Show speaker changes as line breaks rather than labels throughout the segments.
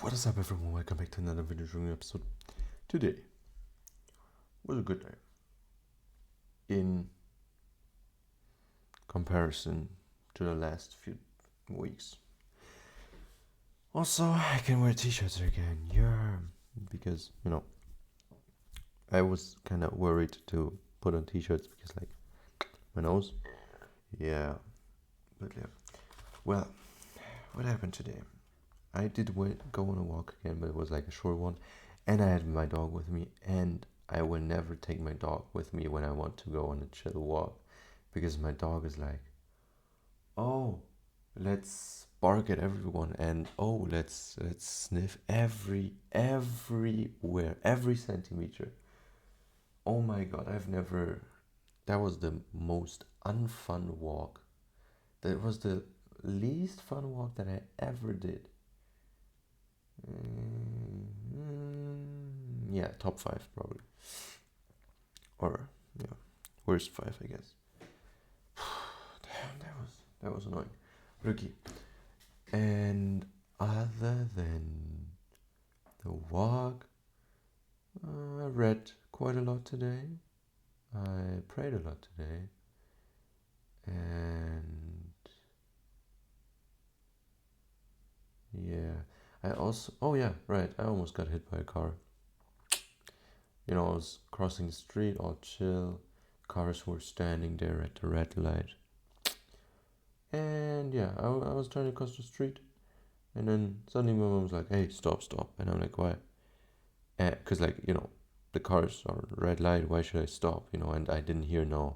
What is up, everyone? Welcome back to another video drawing episode. Today was a good day in comparison to the last few weeks. Also, I can wear t-shirts again, because I was kind of worried to put on t-shirts because my nose. But well, what happened today? I did go on a walk again, but it was like a short one, and I had my dog with me, and I will never take my dog with me when I want to go on a chill walk, because my dog is like, oh, let's bark at everyone, and oh, let's sniff everywhere, every centimeter. Oh my god, that was the most unfun walk. That was the least fun walk that I ever did. Yeah, top 5 probably, or yeah, worst 5 I guess. Damn, that was annoying. Rookie. And other than the walk, I read quite a lot today. I prayed a lot today, and yeah, I almost got hit by a car. I was crossing the street, all chill. Cars were standing there at the red light. And yeah, I was trying to cross the street. And then suddenly my mom was like, hey, stop. And I'm like, why? Because, the cars are red light, why should I stop? And I didn't hear or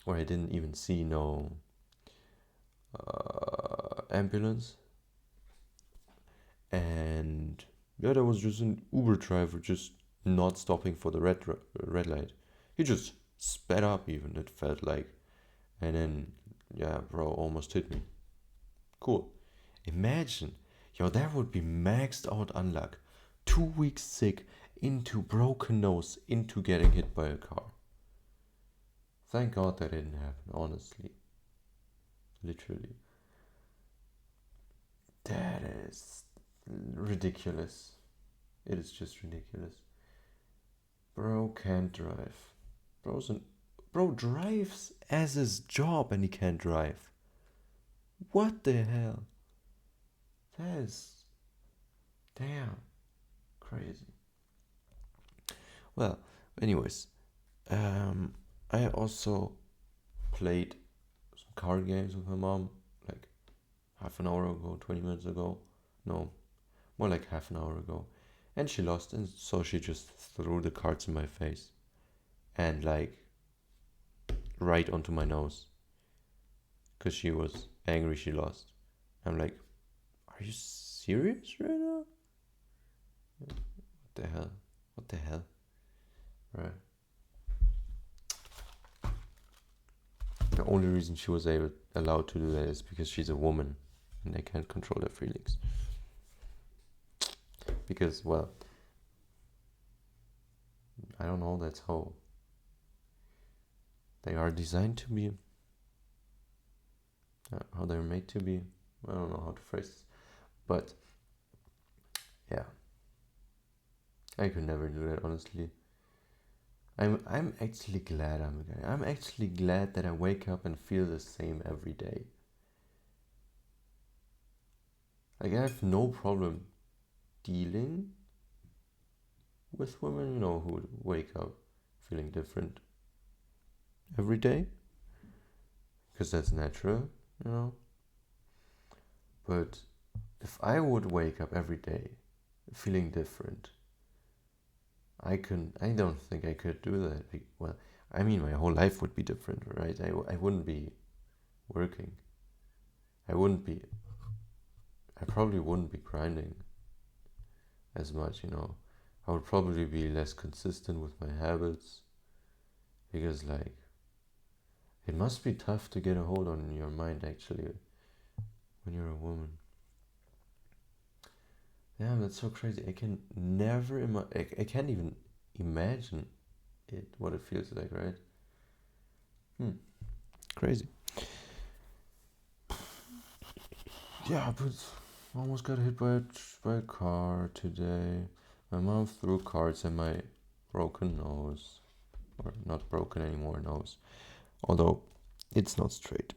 I didn't even see no ambulance. And yeah, there was just an Uber driver just not stopping for the red light. He just sped up, even, it felt like. And then, yeah, bro almost hit me. Cool. Imagine, that would be maxed out unluck. 2 weeks sick, into broken nose, into getting hit by a car. Thank God that didn't happen, honestly. Literally. That is ridiculous. It is just ridiculous. Bro can't drive. Bro drives as his job and he can't drive. What the hell? That is damn crazy. Well, anyways, I also played some card games with my mom like half an hour ago, 20 minutes ago. No, more like half an hour ago. And she lost, and so she just threw the cards in my face and right onto my nose because she was angry she lost. I'm like, are you serious right now? What the hell? What the hell? Right. The only reason she was allowed to do that is because she's a woman and they can't control their feelings. Because, well, I don't know, that's how they are designed to be. How they're made to be. I don't know how to phrase this. But, yeah. I could never do that, honestly. I'm actually glad I'm a guy. I'm actually glad that I wake up and feel the same every day. I have no problem dealing with women, who wake up feeling different every day, because that's natural, But if I would wake up every day feeling different, I don't think I could do that. Well, I mean, my whole life would be different, right? I wouldn't be working. I probably wouldn't be grinding as much, I would probably be less consistent with my habits, because it must be tough to get a hold on your mind, actually, when you're a woman. Damn, that's so crazy. I can never I can't even imagine what it feels like, right? Crazy. Yeah, but almost got hit by a car today. My mom threw cards at my broken nose. Or not broken anymore nose. Although it's not straight.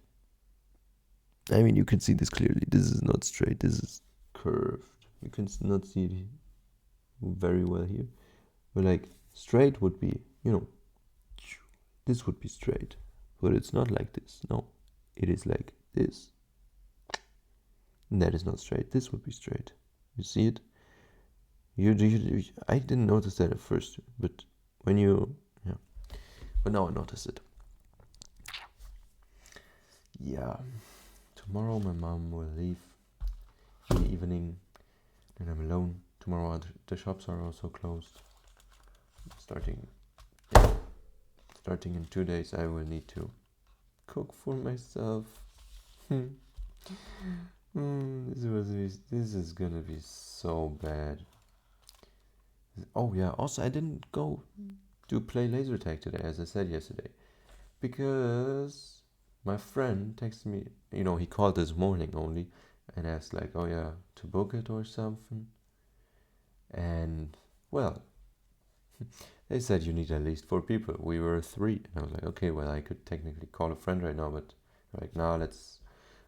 I mean, you can see this clearly. This is not straight. This is curved. You can not see it very well here. But like straight would be, this would be straight. But it's not like this. No, it is like this. And that is not straight. This would be straight. You see it? I didn't notice that at first, but when yeah. But now I notice it. Yeah. Tomorrow my mom will leave in the evening, and I'm alone. Tomorrow the shops are also closed. Starting in 2 days, I will need to cook for myself. This is gonna be so bad. Oh yeah, also I didn't go to play laser tag today, as I said yesterday, because my friend texted me, he called this morning only and asked like, oh yeah, to book it or something. And well, they said you need at least 4 people. We were 3. And I was like, okay, well, I could technically call a friend right now, but right now let's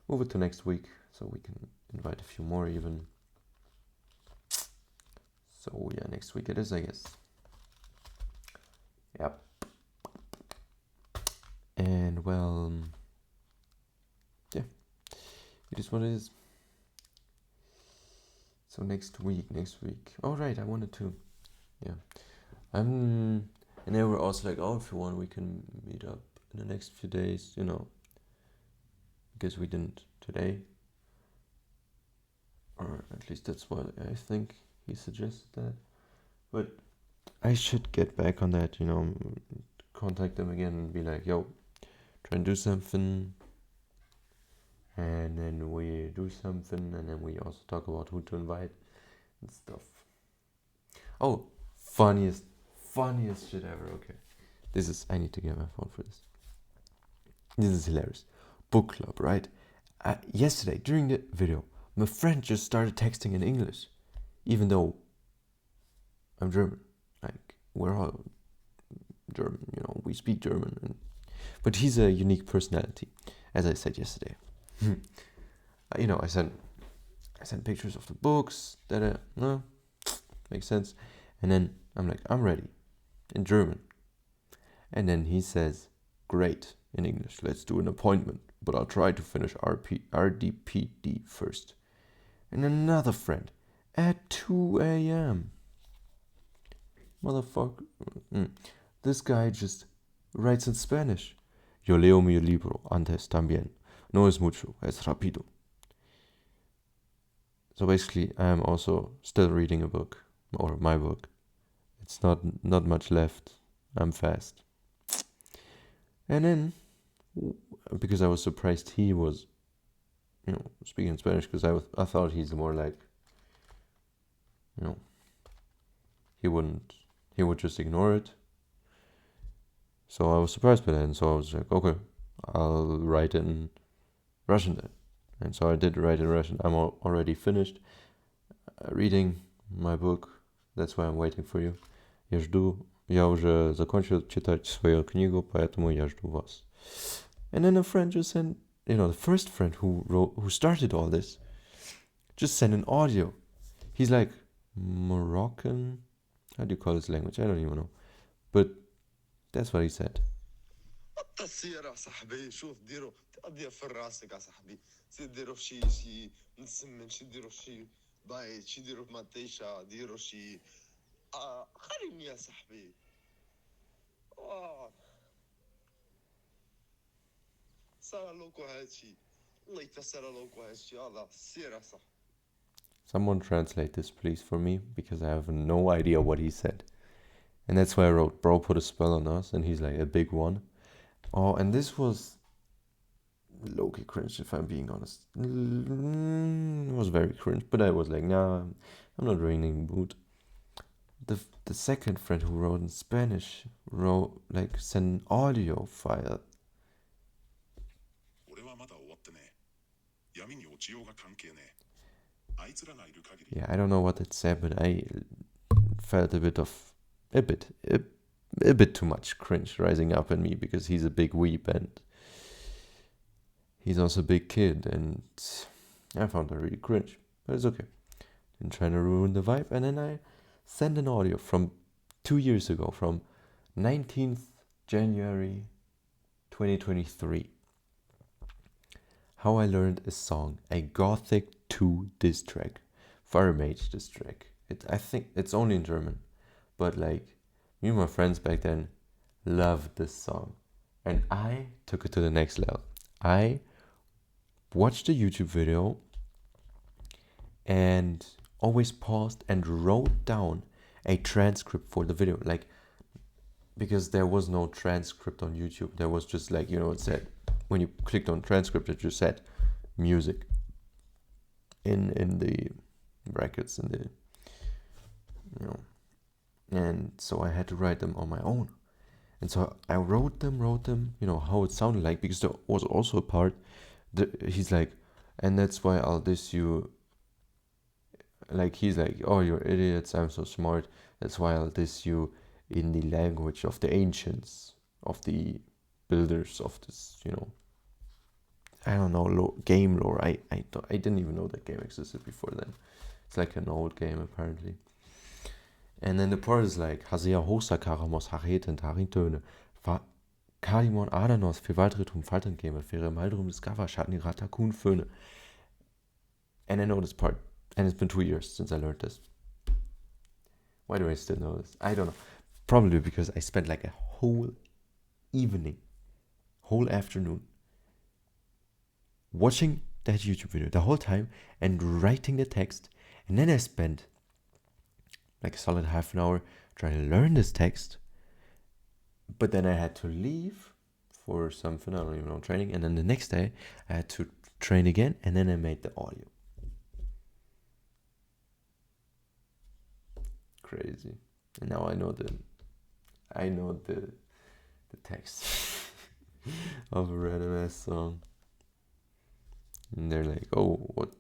move it to next week so we can invite a few more even. So yeah, next week it is, I guess. Yep. And well, yeah, it is what it is. So next week. Oh right, I wanted to, yeah. And they were also like, oh, if you want, we can meet up in the next few days, because we didn't today. Or at least that's what I think he suggested that. But I should get back on that, contact them again and be like, yo, try and do something. And then we do something, and then we also talk about who to invite and stuff. Oh, funniest shit ever. Okay, I need to get my phone for this. This is hilarious. Book club, right? Yesterday during the video, my friend just started texting in English, even though I'm German. Like, we're all German, we speak German, but he's a unique personality, as I said yesterday. I sent pictures of the books that makes sense, and then I'm like, I'm ready, in German, and then he says, great, in English, let's do an appointment, but I'll try to finish RDPD first. And another friend, at 2 a.m. Motherfucker. This guy just writes in Spanish. Yo leo mi libro antes también. No es mucho, es rápido. So basically, I am also still reading a book, or my book. It's not much left. I'm fast. And then, because I was surprised he was, speaking Spanish, because I thought he's more like, he would just ignore it. So I was surprised by that, and so I was like, okay, I'll write in Russian then. And so I did write in Russian. I'm already finished reading my book. That's why I'm waiting for you. Я жду. Я уже закончил читать свою книгу, поэтому я жду вас. And then a friend just sent, the first friend who started all this, just sent an audio. He's like Moroccan. How do you call this language? I don't even know. But that's what he said.
السيارة يا صاحبي شوف ديرو تقضيها في راسك يا صاحبي ديرو شي مسمن شي ديرو شي بايت شي ديرو ماتيشا ديرو شي خليني يا صاحبي صار لوكو هادشي الله يتسرى لوكو هادشي الله السيارة صح.
Someone translate this please for me, because I have no idea what he said. And that's why I wrote, bro put a spell on us, and he's like, a big one. Oh, and this was low-key cringe, if I'm being honest. It was very cringe, but I was like, nah, I'm not ruining the mood. The second friend who wrote in Spanish sent an audio file.
俺はまだ終わってねえ。闇に落ちようが関係ねえ。
Yeah, I don't know what it said, but I felt a bit too much cringe rising up in me because he's a big weep and he's also a big kid, and I found that really cringe. But it's okay. Didn't try to ruin the vibe. And then I sent an audio from 2 years ago, from 19th January 2023. How I learned a song, a Gothic 2 diss track, Firemage diss track. I think it's only in German, but like me and my friends back then loved this song, and I took it to the next level. I watched a YouTube video and always paused and wrote down a transcript for the video, like, because there was no transcript on YouTube. There was just like, it said, when you clicked on transcript, it just said music in the brackets, in the, and so I had to write them on my own. And so I wrote them, how it sounded like, because there was also a part that he's like, and that's why I'll diss you. Like, he's like, oh, you're idiots, I'm so smart, that's why I'll diss you in the language of the ancients, of the builders of this, I don't know, game lore. I didn't even know that game existed before then. It's like an old game, apparently. And then the part is like, Hasea hosa karamos hareten tarintöne, Kalimon Adanos für Waldritum Falten Gamer, Fere Maldrum Discover Schatten Ratakun Föhne. And I know this part. And it's been 2 years since I learned this. Why do I still know this? I don't know. Probably because I spent like a whole afternoon watching that YouTube video the whole time and writing the text. And then I spent like a solid half an hour trying to learn this text. But then I had to leave for something, I don't even know, training. And then the next day I had to train again, and then I made the audio. Crazy. And now I know the text of a random ass song. And they're like, oh, what?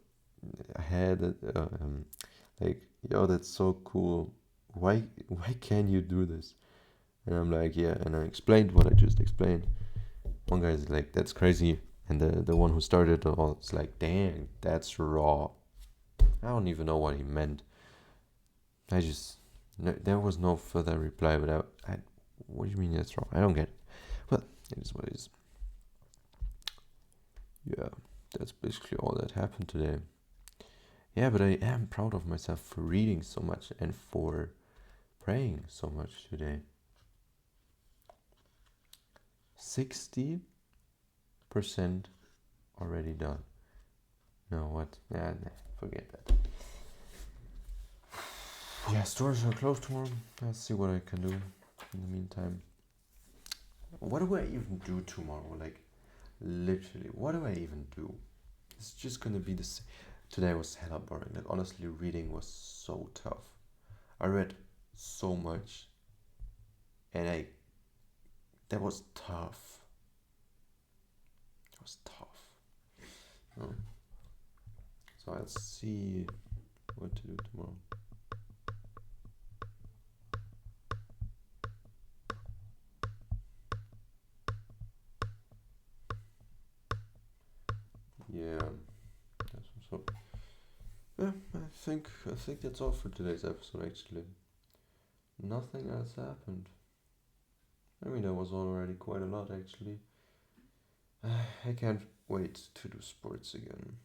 I had it, like, yo, that's so cool. Why can't you do this? And I'm like, yeah. And I explained what I just explained. One guy's like, that's crazy. And the one who started it all is like, dang, that's raw. I don't even know what he meant. There was no further reply, but what do you mean that's wrong? I don't get it. Well, it is what it is. Yeah, that's basically all that happened today. Yeah, but I am proud of myself for reading so much and for praying so much today. 60% already done. No, what? Nah, forget that. Yeah, stores are closed tomorrow. Let's see what I can do in the meantime. What do I even do tomorrow? Like, literally, what do I even do? It's just gonna be the same. Today was hella boring. Like, honestly, reading was so tough. I read so much, and that was tough. It was tough. So I'll see what to do tomorrow. Yeah, that's what's up. Yeah, I think that's all for today's episode. Actually, nothing else happened. I mean, that was already quite a lot. Actually, I can't wait to do sports again.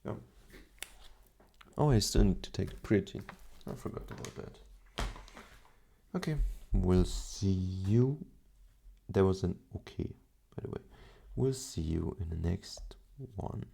Yeah. Oh, I still need to take the creatine. I forgot about that. Okay, we'll see you. There was an okay, by the way. We'll see you in the next one.